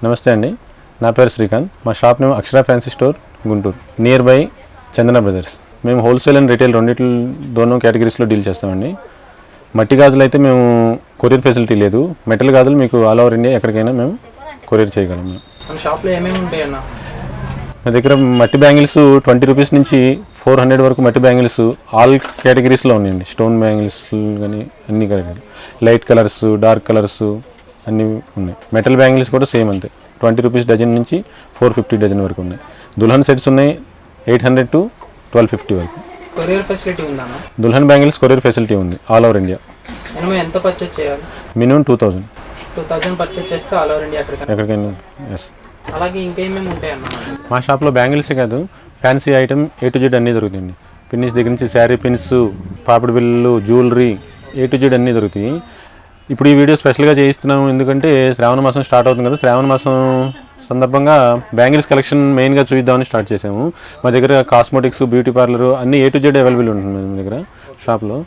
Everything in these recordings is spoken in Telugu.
నమస్తే అండి, నా పేరు శ్రీకాంత్. మా shop name Akshara fancy store, Guntur, near by Chandana brothers. మేము హోల్సేల్ అండ్ రిటైల్ రెండింటిలో కేటగిరీస్లో డీల్ చేస్తామండి. మట్టి గాజులు అయితే మేము కొరియర్ ఫెసిలిటీ లేదు. మెటల్ గాజులు మీకు ఆల్ ఓవర్ ఇండియా ఎక్కడికైనా మేము కొరియర్ చేయగలం. మన షాప్లో ఏమేమి ఉంటాయన్న? మా దగ్గర మట్టి బ్యాంగిల్స్ 20 రూపీస్ నుంచి 400 వరకు మట్టి బ్యాంగిల్స్ ఆల్ కేటగిరీస్లో ఉన్నాయండి. స్టోన్ బ్యాంగిల్స్ కానీ అన్ని category, light colours, dark colours అన్నీ ఉన్నాయి. మెటల్ బ్యాంగిల్స్ కూడా సేమ్ అంతే, 20 రూపీస్ డజన్ నుంచి 450 డజన్ వరకు ఉన్నాయి. దుల్హన్ సెట్స్ ఉన్నాయి 800 to 1250 వరకు. కొరియర్ ఫెసిలిటీ ఉందా? దుల్హన్ బ్యాంగిల్స్ కొరియర్ ఫెసిలిటీ ఉంది ఆల్ ఓవర్ ఇండియా. మినిమం ఎంత పర్చేజ్ చేయాలి? మినిమం 2000 పర్చేజ్ చేస్తే ఆల్ ఓవర్ ఇండియా ఎక్కడికైనా. ఎస్. అలాగే ఇంకేమేమి ఉంటాయన్న? మా షాప్లో బ్యాంగిల్సే కాదు, fancy item A to Z అన్నీ దొరుకుతాయండి. పిన్స్ దగ్గర నుంచి శారీ పిన్స్, పాపిడి బిళ్ళలు, జ్యువెలరీ A to Z అన్నీ దొరుకుతాయి. ఇప్పుడు ఈ వీడియో స్పెషల్గా చేయిస్తున్నాము ఎందుకంటే శ్రావణ మాసం స్టార్ట్ అవుతుంది కదా. శ్రావణ మాసం సందర్భంగా బ్యాంగిల్స్ కలెక్షన్ మెయిన్గా చూద్దామని స్టార్ట్ చేసాము. మా దగ్గర కాస్మెటిక్స్, బ్యూటీ పార్లర్ అన్నీ A to Z అవైలబుల్ ఉంటుంది మా దగ్గర షాప్లో.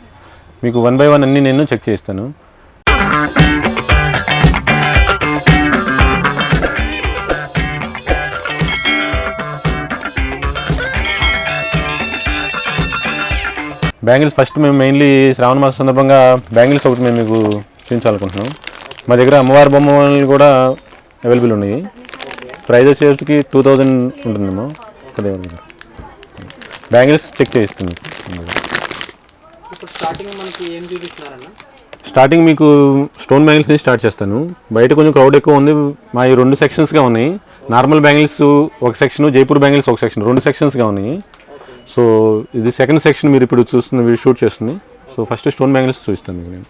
మీకు 1 by 1 అన్నీ నేను చెక్ చేస్తాను. బ్యాంగిల్స్ ఫస్ట్ మేము మెయిన్లీ శ్రావణ మాసం సందర్భంగా బ్యాంగిల్స్ ఒకటి మేము మీకు చూపించాలనుకుంటున్నాం. మా దగ్గర అమ్మవారి బొమ్మలు కూడా అవైలబుల్ ఉన్నాయి. ప్రైస్ వచ్చేసరికి 2000 ఉంటుందేమో. బ్యాంగిల్స్ చెక్ చేయిస్తుంది. స్టార్టింగ్ మీకు స్టోన్ బ్యాంగిల్స్ నుంచి స్టార్ట్ చేస్తాను. బయట కొంచెం క్రౌడ్ ఎక్కువ ఉంది. మా ఈ 2 సెక్షన్స్గా ఉన్నాయి. నార్మల్ బ్యాంగిల్స్ ఒక సెక్షన్, జైపూర్ బ్యాంగిల్స్ ఒక సెక్షన్, 2 సెక్షన్స్గా ఉన్నాయి. సో ఇది సెకండ్ సెక్షన్ మీరు ఇప్పుడు చూస్తున్న వీడియో షూట్ చేస్తుంది. సో ఫస్ట్ స్టోన్ బ్యాంగిల్స్ చూస్తాను మీకు నేను.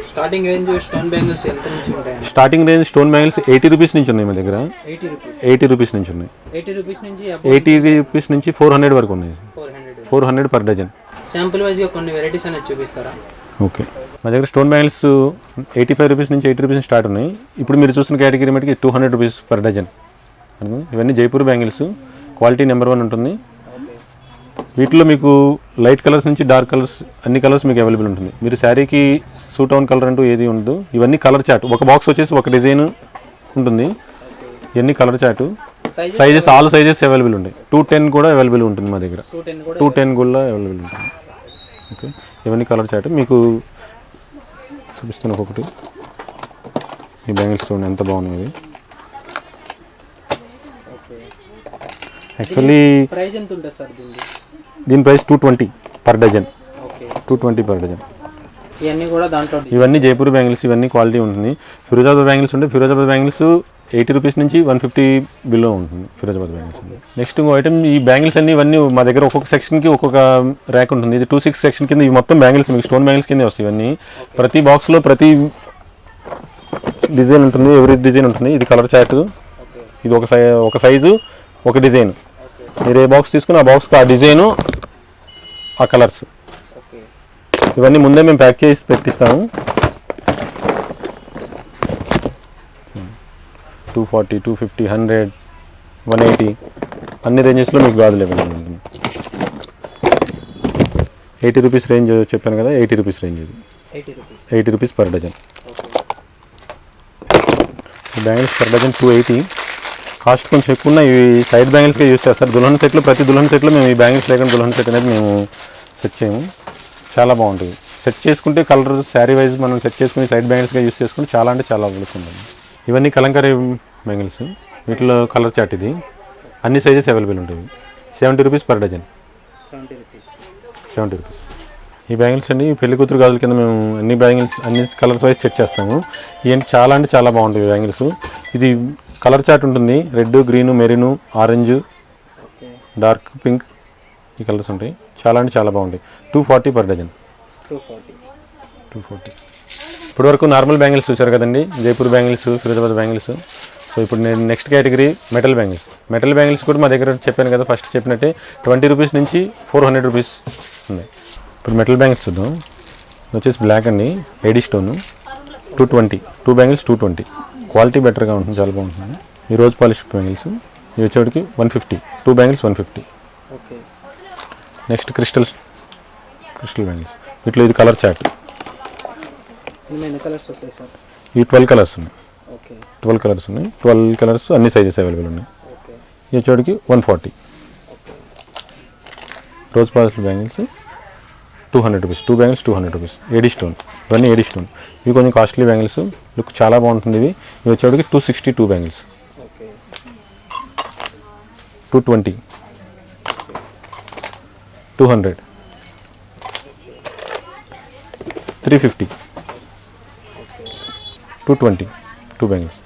స్టార్టింగ్ రేంజ్ స్టోన్ బ్యాంగిల్స్ ఎంత నుంచి ఉంటాయి? Starting range stone bangles 80 rupees నుంచి ఉన్నాయి మా దగ్గర. 80 రూపీస్ నుంచి ఉన్నాయి. 80 రూపీస్ నుంచి 80 రూపీస్ నుంచి 400 వరకు ఉన్నాయి. 400 పర్ డజన్. శాంపుల్ వైజ్గా కొన్ని వెరైటీస్ అనేది చూపిస్తారా? ఓకే. మా దగ్గర స్టోన్ బ్యాంగిల్స్ 85 రూపీస్ నుంచి 80 రూపీస్ స్టార్ట్ ఉన్నాయి. ఇప్పుడు మీరు చూసిన కేటగిరీ మటుకి 200 రూపీస్ పర్ డజన్. ఇవన్నీ జైపూర్ బ్యాంగిల్స్, క్వాలిటీ నెంబర్ 1 ఉంటుంది. వీటిలో మీకు లైట్ కలర్స్ నుంచి డార్క్ కలర్స్ అన్ని కలర్స్ మీకు అవైలబుల్ ఉంటుంది. మీరు శారీకి సూట్ అవున్ కలర్ అంటూ ఏది ఉండదు. ఇవన్నీ కలర్ చార్ట్, ఒక బాక్స్ వచ్చేసి ఒక డిజైన్ ఉంటుంది. ఇవన్నీ colour chart. Sizes all sizes available ఉంటాయి. 210 కూడా అవైలబుల్ ఉంటుంది మా దగ్గర. 210 కూడా అవైలబుల్ ఉంటుంది. ఓకే. ఇవన్నీ కలర్ చార్ట్ మీకు చూపిస్తాను ఒక్కొక్కటి. ఈ బ్యాంగిల్స్ చూడండి ఎంత బాగున్నాయి. యాక్చువల్లీ ప్రైస్ ఎంత ఉంటుంది సార్ దీని price 220 per dozen. 220 per dozen. ఇవన్నీ జైపూర్ బ్యాంగిల్స్, ఇవన్నీ క్వాలిటీ ఉంటుంది. ఫిరోజాబాద్ బ్యాంగిల్స్ ఉంటాయి. ఫిరోజాబాద్ బ్యాంగిల్స్ 80 రూపీస్ నుంచి 150 బిలో ఉంటుంది ఫిరోజాబాద్ బ్యాంగిల్స్. నెక్స్ట్ ఇంకో ఐటమ్, ఈ బ్యాంగిల్స్ అన్నీ ఇవన్నీ మా దగ్గర ఒక్కొక్క సెక్షన్కి ఒక్కొక్క ర్యాక్ ఉంటుంది. ఇది 26 సెక్షన్ కింద ఈ మొత్తం బ్యాంగిల్స్ మీకు స్టోన్ బ్యాంగిల్స్ కింద వస్తాయి. ఇవన్నీ ప్రతి బాక్స్లో ప్రతి డిజైన్ ఉంటుంది, ఎవరీ డిజైన్ ఉంటుంది. ఇది కలర్ చార్ట్. ఇది ఒక సైజు, ఒక డిజైన్. మీరు ఏ బాక్స్ తీసుకుని ఆ బాక్స్కి ఆ డిజైను, ఆ కలర్స్, ఇవన్నీ ముందే మేము ప్యాక్ చేసి పెట్టిస్తాము. 240, 250, 100, 180 అన్ని రేంజెస్లో మీకు గాజులు అవైలబుల్ ఉంటుంది. 80 రూపీస్ రేంజ్ చెప్పాను కదా, 80 రూపీస్ రేంజ్. ఇది 80 rupees per dozen. Bangles per dozen 280. Cost కొంచెం ఎక్కువ ఉన్న ఇవి సైడ్ బ్యాంగిల్స్గా యూస్ చేస్తారు. దుల్హన్ సెట్లో ప్రతి దుల్హన్ సెట్లో మేము ఈ బ్యాంగిల్స్ లేకుండా దుల్హన్ సెట్ అనేది మేము సెట్ చేయము. చాలా బాగుంటుంది. సెట్ చేసుకుంటే కలర్ శారీ వైజ్ మనం సెట్ చేసుకుని సైడ్ బ్యాంగిల్స్గా యూస్ చేసుకుంటే చాలా అంటే చాలా ఉంటుంది. ఇవన్నీ కలంకారీ బ్యాంగిల్స్. వీటిలో కలర్ చాట్. ఇది అన్ని సైజెస్ అవైలబుల్ ఉంటాయి. 70 రూపీస్ పర్ డజన్. 70 రూపీస్. ఈ బ్యాంగిల్స్ అండి పెళ్లి కూతురు గాజుల కింద మేము అన్ని బ్యాంగిల్స్ అన్ని కలర్స్ వైజ్ సెట్ చేస్తాము. ఇవన్నీ చాలా అంటే చాలా బాగుంటాయి బ్యాంగిల్స్. ఇది కలర్ చార్ట్ ఉంటుంది. Red, green, marine, orange, dark pink, ఈ కలర్స్ ఉంటాయి. చాలా అంటే చాలా బాగుంటాయి. 240 పర్ డజన్. 240. ఇప్పటి వరకు నార్మల్ బ్యాంగిల్స్ చూసారు కదండి, Jaipur bangles, Firozabad bangles. So ఇప్పుడు నేను next category metal bangles. Metal bangles కూడా మా దగ్గర చెప్పాను కదా ఫస్ట్ చెప్పినట్టే 20 రూపీస్ నుంచి 400 రూపీస్ ఉన్నాయి. ఇప్పుడు మెటల్ బ్యాంగిల్స్ చూద్దాం. వచ్చేసి బ్లాక్ అండి, ఏడీ స్టోన్, 220. 2 బ్యాంగిల్స్ 220. క్వాలిటీ బెటర్గా ఉంటుంది, చాలా బాగుంటుంది. ఈ రోజ్ పాలిష్ బ్యాంగిల్స్ ఇవి వచ్చేటికి 150. 2 బ్యాంగిల్స్ 150. Next crystal bangles. వీటిలో ఇది కలర్ చార్ట్. ఈ 12 కలర్స్ ఉన్నాయి. ఓకే 12 కలర్స్ ఉన్నాయి. 12 కలర్స్ అన్ని సైజెస్ అవైలబుల్ ఉన్నాయి. ఓకే ఈ వచ్చేటికి 140. Rose polish bangles 200 rupees. 2 bangles 200 rupees. AD stone, ఇవన్నీ ఏడీ స్టోన్. ఇవి కొంచెం కాస్ట్లీ బ్యాంగిల్స్, లుక్ చాలా బాగుంటుంది. ఇవి వచ్చేటికి 262 బ్యాంగిల్స్. ఓకే 220, 200, 350, 220. 2 బ్యాంగిల్స్.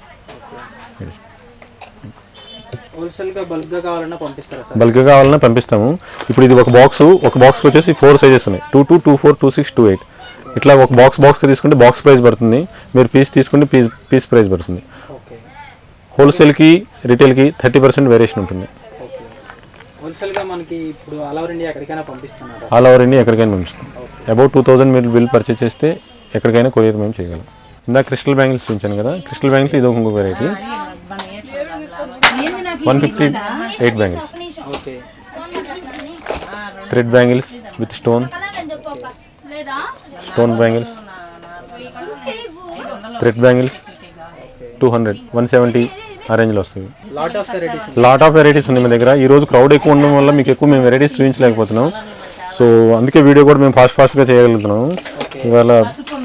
హోల్సేల్గా బల్క్గా కావాలన్నా పంపిస్తారా సార్? బల్క్గా కావాలన్నా పంపిస్తాము. ఇప్పుడు ఇది ఒక బాక్స్ వచ్చేసి 4 సైజెస్ ఉన్నాయి. 22, 24, 26, 28. ఇట్లా ఒక బాక్స్గా తీసుకుంటే బాక్స్ ప్రైస్ పడుతుంది. మీరు పీస్ తీసుకుంటే పీస్ ప్రైస్ పడుతుంది. ఓకే హోల్సేల్కి రిటైల్కి 30% వేరియేషన్ ఉంటుంది. ఓకే హోల్సేల్గా మనకి ఇప్పుడు ఆల్ ఓవర్ ఇండియా ఎక్కడికైనా పంపిస్తున్నారా? ఆల్ ఓవర్ ఇండియా ఎక్కడికైనా పంపిస్తాం. అబౌట్ 2000 మీరు బిల్ పర్చేస్ చేస్తే ఎక్కడికైనా కొరియర్ మేము చేయగలం. ఇందాక క్రిస్టల్ బ్యాంగిల్స్ చూపించాను కదా, క్రిస్టల్ బ్యాంగిల్స్ ఇది ఇంకొక variety. 158 bangles. Okay thread bangles with stone bangles, thread bangles 200, 170 ఆ రేంజ్లో వస్తుంది. లాట్ ఆఫ్ వెరైటీస్ ఉన్నాయి మా దగ్గర. ఈ రోజు క్రౌడ్ ఎక్కువ ఉండడం వల్ల మీకు ఎక్కువ మేము వెరైటీస్ చూపించలేకపోతున్నాం. సో అందుకే వీడియో కూడా మేము ఫాస్ట్గా చేయగలుగుతున్నాం. ఇవాళ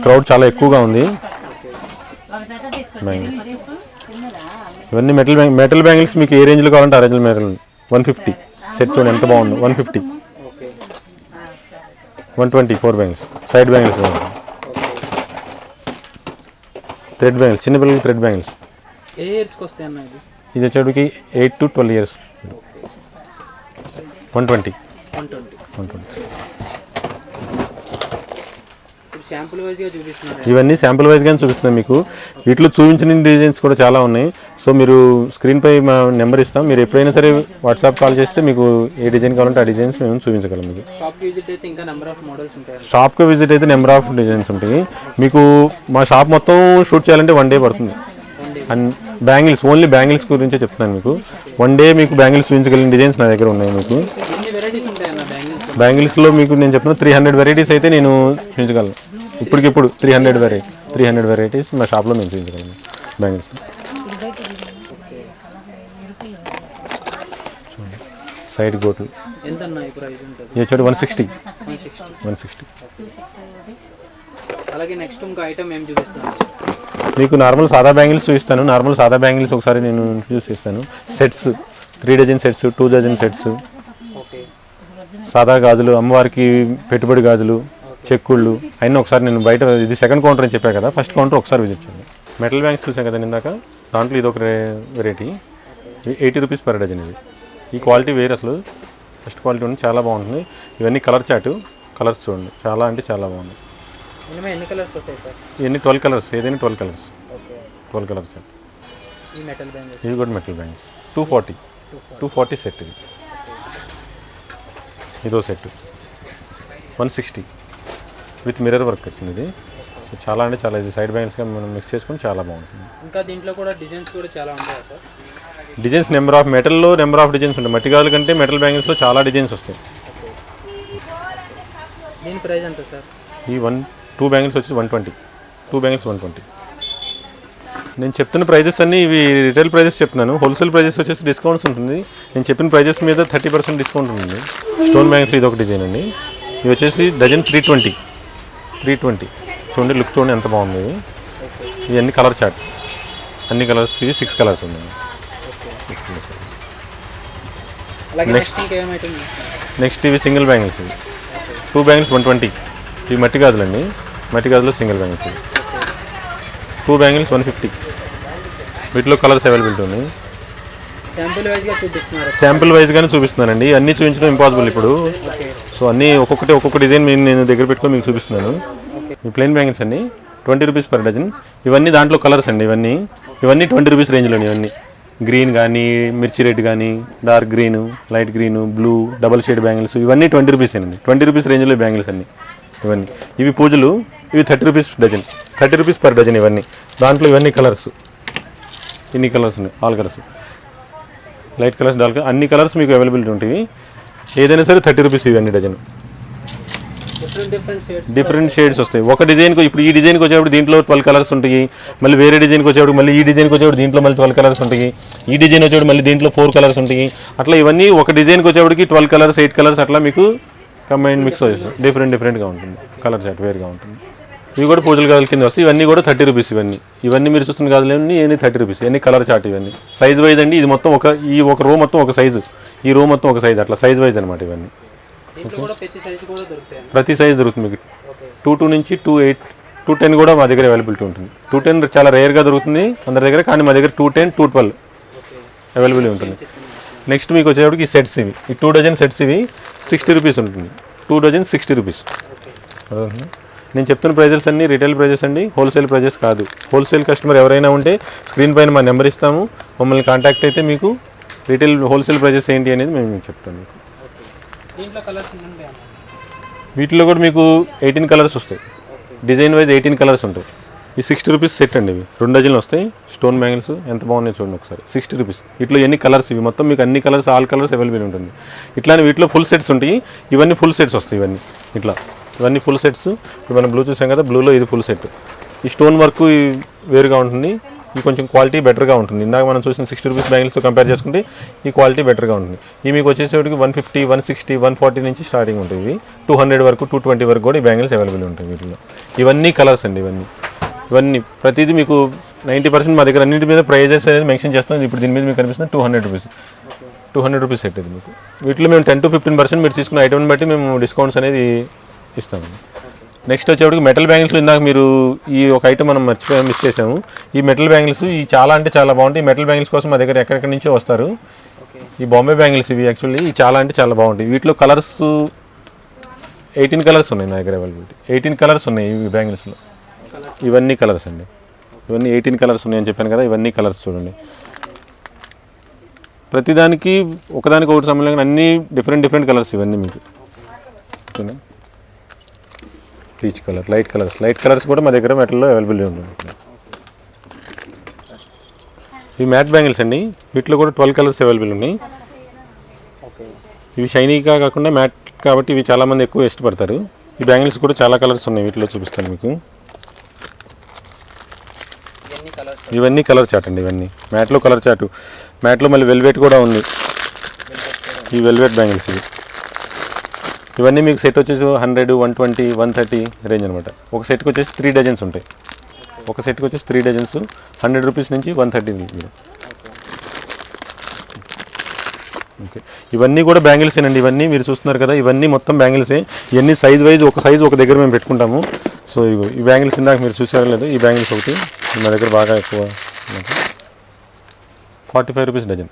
క్రౌడ్ చాలా ఎక్కువగా ఉంది. బ్యాంగిల్స్ ఇవన్నీ మెటల్ బ్యాంగిల్స్ మీకు ఏ రేంజ్లో కావాలంటే ఆ రేంజ్లో మెటల్. 150 సెట్ చూడండి ఎంత బాగుందో. 150, 120 4 bangles. Side bangles thread bangles, చిన్నపిల్లలకి థ్రెడ్ బ్యాంగిల్స్. ఏ ఇయర్స్కి వస్తాయి అన్న ఇది? ఇది వచ్చేటికి 8 to 12 years. 120. శాంపుల్ వైజ్గా చూపిస్తున్నారు. ఇవన్నీ శాంపుల్ వైజ్గానే చూపిస్తున్నాం మీకు. వీటిలో చూపించిన డిజైన్స్ కూడా చాలా ఉన్నాయి. సో మీరు స్క్రీన్పై మా నెంబర్ ఇస్తాం. మీరు ఎప్పుడైనా సరే వాట్సాప్ కాల్ చేస్తే మీకు ఏ డిజైన్ కావాలంటే ఆ డిజైన్స్ మేము చూపించగలం. మీకు షాప్కి విజిట్ అయితే ఇంకా నెంబర్ ఆఫ్ మోడల్స్ ఉంటాయి. షాప్కి విజిట్ అయితే నెంబర్ ఆఫ్ డిజైన్స్ ఉంటాయి. మీకు మా షాప్ మొత్తం షూట్ చేయాలంటే 1 day పడుతుంది. అండ్ బ్యాంగిల్స్, ఓన్లీ బ్యాంగిల్స్ గురించే చెప్తున్నాను మీకు. 1 day మీకు బ్యాంగిల్స్ చూపించగలిగిన డిజైన్స్ నా దగ్గర ఉన్నాయి. మీకు ఎన్ని వెరైటీస్ ఉంటాయన్న బ్యాంగిల్స్? బ్యాంగిల్స్లో మీకు నేను చెప్తున్నా 300 వెరైటీస్ అయితే నేను చూపించగలను. ఇప్పటికిప్పుడు 300 వెరైటీస్ మా షాప్లో మేము చూపించగలను బ్యాంగిల్స్. సైడ్ గోట్లు ఎంత అన్న ఈ ప్రైస్ ఉంటుంది? ఇది వచ్చేది 160. అలాగే నెక్స్ట్ ఇంకో ఐటమ్ ఏం చూపిస్తాను మీకు? నార్మల్ సాదా బ్యాంగిల్స్ చూపిస్తాను. నార్మల్ సాదా బ్యాంగిల్స్ ఒకసారి నేను ఇంట్రడ్యూస్ చేస్తాను. Sets 3 dozen sets, 2 dozen sets, okay సాదా గాజులు, అమ్మవారికి పెట్టుబడి గాజులు, చెక్కుళ్ళు అయినా ఒకసారి నేను బయట, ఇది సెకండ్ కౌంటర్ అని చెప్పాను కదా, ఫస్ట్ కౌంటర్ ఒకసారి విజిట్ చేయండి. మెటల్ బ్యాంక్స్ చూసాం కదా ఇందాక, దాంట్లో ఇది ఒక వెరైటీ. 80 rupees per dozen. ఇది ఈ క్వాలిటీ వేరు, అసలు ఫస్ట్ క్వాలిటీ ఉంది, చాలా బాగుంటుంది. ఇవన్నీ కలర్ చాటు, కలర్స్ చూడండి చాలా అంటే చాలా బాగుంది. ఎన్ని కలర్స్ వస్తాయి సార్? ఇవన్నీ 12 కలర్స్, ఏదైనా 12 కలర్స్. ఓకే 12 కలర్స్ చాటు. ఈ మెటల్ బ్యాంగిల్స్, ఇవి కూడా మెటల్ బ్యాంక్స్ 240 సెట్. ఇది ఇదో సెట్ 160 విత్ మిర్రర్ వర్క్ వచ్చింది. ఇది సో చాలా అంటే చాలా, ఇది సైడ్ బ్యాంగిల్స్గా మనం మిక్స్ చేసుకొని చాలా బాగుంటుంది. ఇంకా దీంట్లో కూడా డిజైన్స్ కూడా చాలా ఉంటాయి సార్. డిజైన్స్ మెటల్లో నెంబర్ ఆఫ్ డిజైన్స్ ఉంటాయి. మట్టి గాజుల కంటే మెటల్ బ్యాంగిల్స్లో చాలా డిజైన్స్ వస్తాయి. దీని ప్రైస్ ఎంత సార్? ఈ 2 బ్యాంగిల్స్ వచ్చి 120. 2 బ్యాంగిల్స్ 120. నేను చెప్తున్న ప్రైజెస్ అన్నీ ఇవి రిటైల్ ప్రైజెస్ చెప్తున్నాను. హోల్సేల్ ప్రైజెస్ వచ్చేసి డిస్కౌంట్స్ ఉంటుంది. నేను చెప్పిన ప్రైజెస్ మీద 30% డిస్కౌంట్ ఉంటుంది. స్టోన్ బ్యాంగిల్స్ ఇది ఒక డిజైన్ అండి. ఇవి వచ్చేసి డజన్ 320. చూడండి లుక్ చూడండి ఎంత బాగుంది. ఇవన్నీ కలర్ చార్ట్, అన్ని కలర్స్. ఇవి 6 కలర్స్ ఉన్నాయి. నెక్స్ట్ ఇవి సింగిల్ బ్యాంగిల్స్. ఇవి 2 బ్యాంగిల్స్ 120. ఇవి మట్టి గాజులండి. మట్టి గాజులో సింగిల్ బ్యాంగిల్స్. ఇవి 2 బ్యాంగిల్స్ 150. వీటిలో కలర్స్ అవైలబిలిటీ ఉన్నాయి. శాంపుల్ వైజ్గానే చూపిస్తున్నానండి. అన్నీ చూపించడం ఇంపాసిబుల్ ఇప్పుడు. సో అన్నీ ఒక్కొక్క డిజైన్ నేను దగ్గర పెట్టుకొని మీకు చూపిస్తున్నాను. ఈ ప్లెయిన్ బ్యాంగిల్స్ అండి 20 రూపీస్ పర్ డజన్. ఇవన్నీ దాంట్లో కలర్స్ అండి. ఇవన్నీ 20 రూపీస్ రేంజ్లో. ఇవన్నీ గ్రీన్ కానీ, మిర్చి రెడ్ కానీ, dark green, light green, blue, double shade bangles, ఇవన్నీ 20 రూపీస్ అండి. 20 రూపీస్ రేంజ్లో బ్యాంగిల్స్ అన్నీ ఇవన్నీ. ఇవి పూజలు, ఇవి 30 rupees dozen. 30 rupees per dozen ఇవన్నీ. దాంట్లో ఇవన్నీ కలర్స్, ఇన్ని కలర్స్ ఉన్నాయి. All colours, light colours, dark, అన్ని కలర్స్ మీకు అవైలబిలిటీ ఉంటాయి. ఏదైనా సరే 30 రూపీస్ ఇవన్నీ డజన్. డిఫరెంట్ షేడ్స్ వస్తాయి. ఒక డిజైన్కి ఇప్పుడు ఈ డిజైన్కి వచ్చేప్పుడు దీంట్లో 12 కలర్స్ ఉంటాయి. మళ్ళీ వేరే డిజైన్కి వచ్చేప్పుడు మళ్ళీ ఈ డిజైన్కి వచ్చేప్పుడు దీంట్లో మళ్ళీ 12 కలర్స్ ఉంటాయి. ఈ డిజైన్ వచ్చేప్పుడు మళ్ళీ దీంట్లో 4 కలర్స్ ఉంటాయి. అట్లా ఇవన్నీ ఒక డిజైన్కి వచ్చేప్పటికి 12 కలర్స్ 8 కలర్స్ అట్లా మీకు కంబైన్ మిక్స్ వచ్చేస్తాయి. డిఫరెంట్గా ఉంటుంది కలర్ చార్ట్, వేరుగా ఉంటుంది. ఇవి కూడా పూజల గాజుల కింద వస్తాయి. ఇవన్నీ కూడా 30 రూపీస్. ఇవన్నీ మీరు చూస్తున్న గాజులన్నీ 30 రూపీస్. ఎన్ని కలర్ చార్ట్ ఇవన్నీ సైజ్ వైజ్ అండి. ఇది మొత్తం ఒక రో మొత్తం ఒక సైజు, ఈ రో మొత్తం ఒక సైజు, అట్లా సైజ్ వైజ్ అనమాట. ఇవన్నీ ప్రతి సైజ్ దొరుకుతుంది మీకు. 22 నుంచి 210 కూడా మా దగ్గర అవైలబిలిటీ ఉంటుంది. 210 చాలా రేర్గా దొరుకుతుంది అందరి దగ్గర, కానీ మా దగ్గర 210, 212 అవైలబిలిటీ ఉంటుంది. నెక్స్ట్ మీకు వచ్చేటప్పటికి ఈ సెట్స్ ఇవి, ఈ 2 డజన్ సెట్స్ ఇవి 60 రూపీస్ ఉంటుంది. 2 డజన్ 60 రూపీస్. నేను చెప్తున్న ప్రైజెస్ అన్నీ రిటైల్ ప్రైజెస్ అండి, హోల్సేల్ ప్రైజెస్ కాదు. హోల్సేల్ కస్టమర్ ఎవరైనా ఉంటే స్క్రీన్ పైన మా నెంబర్ ఇస్తాము, మమ్మల్ని కాంటాక్ట్ అయితే మీకు రిటైల్ హోల్సేల్ ప్రైజెస్ ఏంటి అనేది మేము మీకు చెప్తాం. మీకు వీటిలో కూడా మీకు 18 కలర్స్ వస్తాయి. డిజైన్ వైజ్ 18 కలర్స్ ఉంటాయి. ఈ 60 రూపీస్ సెట్ అండి. ఇవి 2 డజన్లు వస్తాయి. స్టోన్ బ్యాంగిల్స్ ఎంత బాగున్నాయి చూడండి ఒకసారి. 60 రూపీస్. ఇట్లా ఎన్ని కలర్స్, ఇవి మొత్తం మీకు అన్ని కలర్స్, ఆల్ కలర్స్ అవైలబుల్ ఉంటుంది. ఇట్లానే వీటిలో ఫుల్ సెట్స్ ఉంటాయి. ఇవన్నీ ఫుల్ సెట్స్ వస్తాయి. ఇవన్నీ ఫుల్ సెట్స్. ఇప్పుడు మనం బ్లూ చూసాం కదా, బ్లూలో ఇది ఫుల్ సెట్. ఈ స్టోన్ వర్క్ వేరుగా ఉంటుంది, ఇది కొంచెం క్వాలిటీ బెటర్గా ఉంటుంది. ఇందాక మనం చూసిన 60 రూపీస్ బ్యాంగిల్స్తో కంపేర్ చేసుకుంటే ఈ క్వాలిటీ బెటర్గా ఉంటుంది. ఇవి మీకు వచ్చేసేటికి 150, 160, 140 నుంచి స్టార్టింగ్ ఉంటాయి. ఇవి 200 వరకు, 220 వరకు కూడా ఈ బ్యాంగిల్స్ అవైలబుల్ ఉంటాయి వీటిలో. ఇవన్నీ కలర్స్ అండి. ఇవన్నీ ప్రతిదీ మీకు 90% మా దగ్గర అన్నింటి మీద ప్రైజెస్ అనేది మెన్షన్ చేస్తాం. ఇప్పుడు దీని మీద మీకు కనిపిస్తుంది 200 రూపీస్. 200 రూపీస్ సెట్ ఇది మీకు. వీటిలో మేము 10 to 15% మీరు తీసుకున్న ఐటమ్ని బట్టి మేము డిస్కౌంట్స్ అనేది ఇస్తామండి. నెక్స్ట్ వచ్చేప్పటికి మెటల్ బ్యాంగిల్స్లో ఇందాక మీరు ఈ ఒక ఐటమ్ మనం మిస్ చేసాము. ఈ మెటల్ బ్యాంగిల్స్ ఈ చాలా అంటే చాలా బాగుంటాయి. ఈ మెటల్ బ్యాంగిల్స్ కోసం మా దగ్గర ఎక్కడెక్కడి నుంచో వస్తారు. ఈ బాంబే బ్యాంగిల్స్ ఇవి యాక్చువల్లీ చాలా అంటే చాలా బాగుంటాయి. వీటిలో కలర్స్ 18 కలర్స్ ఉన్నాయి నా దగ్గర అవైలబిలిటీ. 18 కలర్స్ ఉన్నాయి ఈ బ్యాంగిల్స్లో. ఇవన్నీ కలర్స్ అండి. ఇవన్నీ 18 కలర్స్ ఉన్నాయని చెప్పాను కదా, ఇవన్నీ కలర్స్ చూడండి. ప్రతిదానికి ఒకదానికి ఒకటి సంబంధం అన్నీ డిఫరెంట్ కలర్స్ ఇవన్నీ మీకు. ఓకేనా. పీచ్ కలర్, లైట్ కలర్స్ కూడా మా దగ్గర మెటల్లో అవైలబుల్ ఉంటుంది. ఇవి మ్యాట్ బ్యాంగిల్స్ అండి. వీటిలో కూడా 12 కలర్స్ అవైలబుల్ ఉన్నాయి. ఇవి షైనీగా కాకుండా మ్యాట్ కాబట్టి ఇవి చాలామంది ఎక్కువ ఇష్టపడతారు. ఈ బ్యాంగిల్స్ కూడా చాలా కలర్స్ ఉన్నాయి. వీటిలో చూపిస్తాను మీకు. ఇవన్నీ కలర్ చార్ట్ అండి. ఇవన్నీ మ్యాట్లో కలర్ చార్ట్. మ్యాట్లో మళ్ళీ వెల్వెట్ కూడా ఉంది. ఈ వెల్వెట్ బ్యాంగిల్స్ ఇవన్నీ మీకు సెట్ వచ్చేసి 100, 120, 130 రేంజ్ అనమాట. ఒక సెట్కి వచ్చేసి 3 డజన్స్ ఉంటాయి. ఒక సెట్కి వచ్చేసి 3 డజన్స్ 100 రూపీస్ నుంచి 130. ఓకే. ఇవన్నీ కూడా బ్యాంగిల్స్ ఏనండి. ఇవన్నీ మీరు చూస్తున్నారు కదా, ఇవన్నీ మొత్తం బ్యాంగిల్సే. ఇవన్నీ సైజ్ వైజ్ ఒక సైజ్ ఒక దగ్గర మేము పెట్టుకుంటాము. సో ఈ బ్యాంగిల్స్ ఇందాక మీరు చూసారో లేదు, ఈ బ్యాంగిల్స్ ఒకటి మా దగ్గర బాగా ఎక్కువ 45 రూపీస్ డజన్.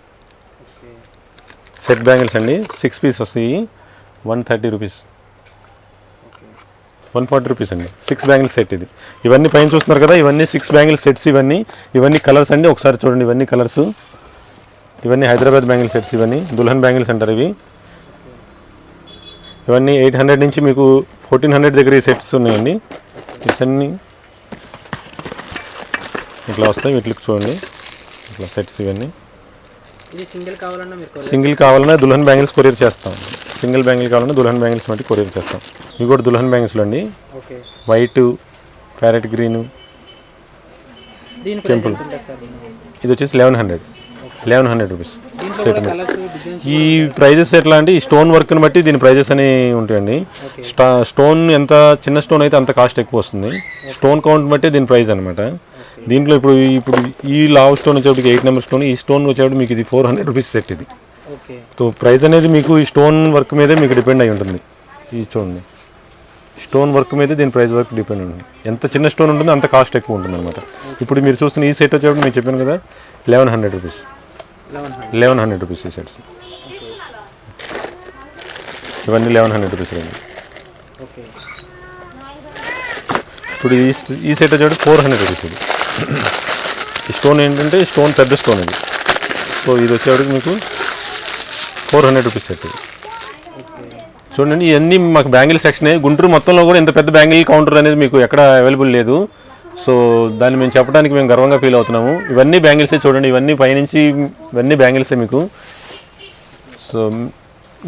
సెట్ బ్యాంగిల్స్ అండి. 6 పీస్ వస్తాయి. 130 రూపీస్, 140 రూపీస్ అండి. 6 బ్యాంగిల్స్ సెట్ ఇది. ఇవన్నీ పైన చూస్తున్నారు కదా, ఇవన్నీ 6 బ్యాంగిల్స్ సెట్స్. ఇవన్నీ కలర్స్ అండి. ఒకసారి చూడండి, ఇవన్నీ కలర్స్. ఇవన్నీ హైదరాబాద్ బ్యాంగిల్ సెట్స్. ఇవన్నీ దుల్హన్ బ్యాంగిల్స్ అంటారు ఇవి. ఇవన్నీ 800 నుంచి మీకు 1400 దగ్గర ఈ సెట్స్ ఉన్నాయండి. సెట్స్ అన్నీ ఇట్లా వస్తాయి. వీటికి చూడండి ఇట్లా సెట్స్. ఇవన్నీ సింగిల్ కావాలన్నా దుల్హన్ బ్యాంగిల్స్ కొరియర్ చేస్తాం. సింగిల్ బ్యాంగిల్ కావాలన్నా దుల్హన్ బ్యాంగిల్స్ బట్టి కొరియర్ చేస్తాం. ఇవి కూడా దుల్హన్ బ్యాంగిల్స్లో అండి. White, parrot green, temple. ఇది వచ్చేసి 1100 రూపీస్ సెట్. ఈ ప్రైజెస్ ఎట్లా అంటే ఈ స్టోన్ వర్క్ని బట్టి దీని ప్రైజెస్ అని ఉంటాయండి. స్టోన్ ఎంత చిన్న స్టోన్ అయితే అంత కాస్ట్ ఎక్కువ వస్తుంది. స్టోన్ కౌంట్ బట్టి దీని ప్రైస్ అనమాట. దీంట్లో ఇప్పుడు ఈ లావ్ స్టోన్ వచ్చేప్పటికి 8 నెంబర్ స్టోన్, ఈ స్టోన్ వచ్చేప్పటికి మీకు ఇది 400 రూపీస్ సెట్ ఇది. సో ప్రైస్ అనేది మీకు ఈ స్టోన్ వర్క్ మీదే మీకు డిపెండ్ అయి ఉంటుంది. ఈ చూడండి, స్టోన్ వర్క్ మీద దీని ప్రైస్ వర్క్ డిపెండ్ ఉంటుంది. ఎంత చిన్న స్టోన్ ఉంటుందో అంత కాస్ట్ ఎక్కువ ఉంటుంది అనమాట. ఇప్పుడు మీరు చూస్తున్న ఈ సెట్ వచ్చేప్పుడు మీకు చెప్పాను కదా 1100 రూపీస్. 1100 రూపీస్ ఈ సెట్స్. ఇవన్నీ 1100 రూపీస్ రండి. ఇప్పుడు ఈ సెట్ వచ్చేప్పుడు 400 రూపీస్ ఇది. ఈ స్టోన్ ఏంటంటే స్టోన్ పెద్ద స్టోన్ ఇది. సో ఇది వచ్చేవాడికి మీకు 400 రూపీస్ సెట్ ఇది. చూడండి, ఇవన్నీ మాకు బ్యాంగిల్ సెక్షనే. గుంటూరు మొత్తంలో కూడా ఇంత పెద్ద బ్యాంగిల్ కౌంటర్ అనేది మీకు ఎక్కడ అవైలబుల్ లేదు. సో దాన్ని మేము చెప్పడానికి మేము గర్వంగా ఫీల్ అవుతున్నాము. ఇవన్నీ బ్యాంగిల్సే చూడండి. ఇవన్నీ పైనుంచి ఇవన్నీ బ్యాంగిల్సే మీకు. సో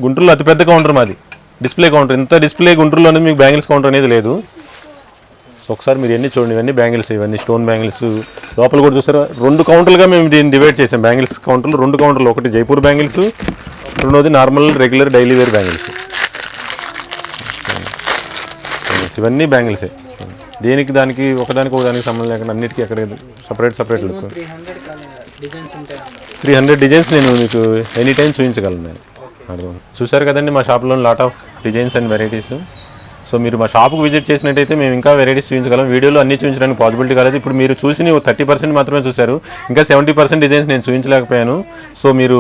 గుంటూరులో అతిపెద్ద కౌంటర్ మాది. Display counter. ఇంత డిస్ప్లే గుంటూరులో అనేది మీకు బ్యాంగిల్స్ కౌంటర్ అనేది లేదు. సో ఒకసారి మీరు ఎన్ని చూడండి, ఇవన్నీ బ్యాంగిల్స్, ఇవన్నీ స్టోన్ బ్యాంగిల్స్. లోపల కూడా చూసారా, 2 కౌంటర్లుగా మేము దీన్ని డివైడ్ చేసాం. బ్యాంగిల్స్ కౌంటర్లు 2 కౌంటర్లు, ఒకటి జైపూర్ బ్యాంగిల్స్, రెండోది normal regular daily wear bangles. ఇవన్నీ బ్యాంగిల్సే. దేనికి దానికి ఒకదానికి సంబంధం లేకుండా అన్నిటికీ అక్కడ సపరేట్ లుక్. 300 డిజైన్స్ నేను మీకు ఎనీ టైం చూపించగలను. నేను అర్థం చూసారు కదండి మా షాప్లో lot of designs and varieties. So మీరు మా షాప్కి విజిట్ చేసినట్టయితే మేము ఇంకా వెరైటీస్ చూపించగలం. వీడియోలో అన్ని చూపించడానికి పాసిబిలిటీ కాలేదు. ఇప్పుడు మీరు చూసి 30% మాత్రమే చూశారు, ఇంకా 70% డిజైన్స్ నేను చూపించలేకపోయాను. సో మీరు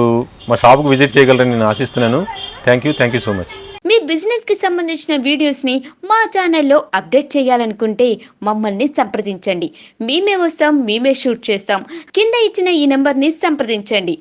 మా షాప్కి విజిట్ చేయగలరని నేను ఆశిస్తున్నాను. Thank you so much. Me business కి సంబంధించిన వీడియోస్ ని మా ఛానల్లో అప్డేట్ చేయాలనుకుంటే మమ్మల్ని సంప్రదించండి. మేమే వస్తాం, మేమే షూట్ చేస్తాం. కింద ఇచ్చిన ఈ నెంబర్ ని సంప్రదించండి.